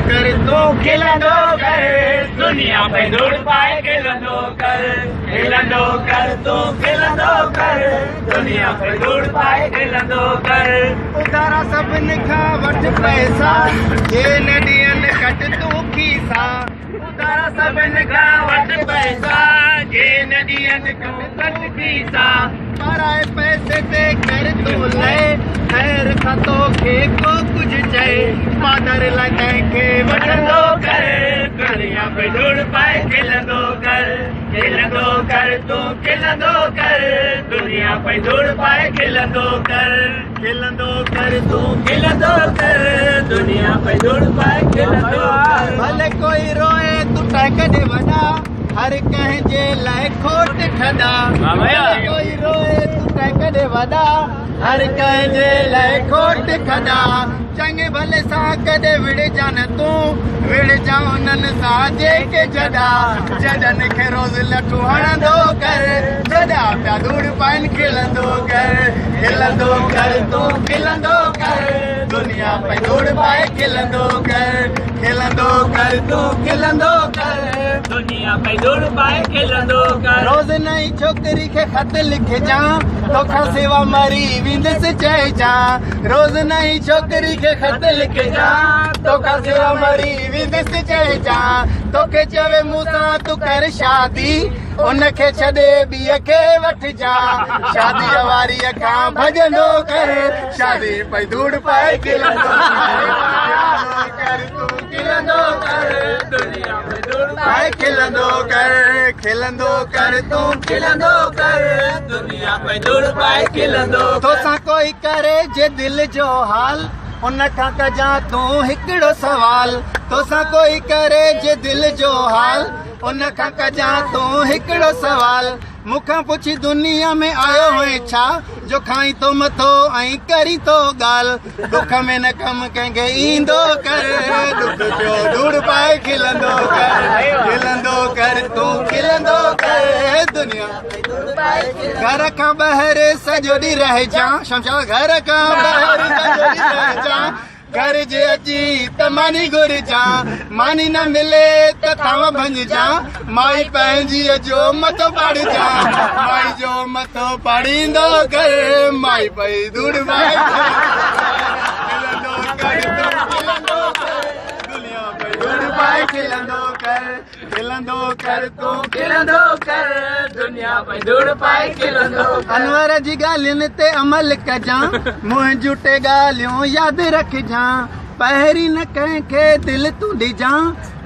कर तू खिलंदो कर दुनिया पे धूड़ पाए खिलंदो कर तू खिलंदो कर दुनिया पे धूड़ पाए खिलंदो कर उधारा सभिनी खां वठ पैसा जे नदियन कट तू खीसा उधारा सभिनी खां वठ पैसा जे नदियन तू कट खीसा माराए पैसे ते कर तू ले खैर खां तोखे को कुछ चए मादर लाइ कंहिंखे वठंदो कर दुनिया पे धूड़ पाए खिलंदो कर तू खिलंदो कर दुनिया पे धूड़ पाए खिलंदो कर तू खिलंदो कर दुनिया पे धूड़ पाए खिलंदो कर भले कोई रोए तू टहक दे वॾा हर कंहिंजे लाइ खोट खॾा भले कोई रोए तू टहक दे वॾा हर कंहिंजे लाइ खोट खॾा चङे भले सां कॾहिं विड़जा न तूं विड़जा उन्हनि सां जेके जॾनि खे रोज़ लठू हणंदो कर जॾा पिया धूड़ पाइनि खिलंदो कर तू खिलंदो कर दुनिया पे धूड़ पाए खिलंदो कर तू खिलंदो कर दुनिया पे धूड़ पाए खिलंदो कर रोज़ नई छोकिरी खे ख़त लिखजां तोखां सिवा मरी वेंदसि चइजां रोज़ नई छोकिरी खे ख़त लिखजां तोखां सिवा मरी वेंदसि चइजां तोखे चवे मूं सां तूं कर शादी उनखे छॾे ॿीअ खे वठिजां शादीअ वारीअ खां भॼंदो कर शादी पई धूड़ पाए खिलंदो कर तू खिलंदो कर दुनिया पे धूड़ पाए खिलंदो कर तू खिलंदो कर दुनिया पे धूड़ पाए खिलंदो तोसां कोई करे जे दिल जो हाल उन खां कजां तूं हिकिड़ो सवाल तोसां कोई करे जे दिल जो हाल उन खां कजां तूं हिकिड़ो सवाल मूंखां पुछी दुनिया में आयो हुए छा जो खाई तो मथो ऐं करी तो ॻाल्हि दुख में न कमु कंहिंखे ईंदो कर दुख जो धूड़ पाए खिलंदो कर तू खिलंदो कर दुनिया घर खां ॿाहिरि सॼो ॾींहुं रहिजां शमशाद घर खां ॿाहिरि सॼो ॾींहुं रहिजां घर जे अची त मानी घुरजां मानी न मिले त थांव भंजजां माई पंहिंजीअ जो मथो पाड़जां माई जो मथो पाड़ींदो कर माई पई धूड़ पाए दुनिया पई धूड़ पाए खिलंदो कर तू खिलंदो कर दुनिया पई धूड़ पाए खिलंदो अनवर जी ॻाल्हियुनि ते अमल कजां मुंहिं जूटे ॻाल्हियूं यादि रखजां पहिरीं न कंहिंखे दिलि तूं ॾिजां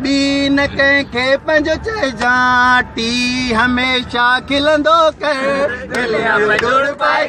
ॿी न कंहिंखे पंहिंजो चइजां टी हमेशा खिलंदो कर दुनिया पे धूड़ पाए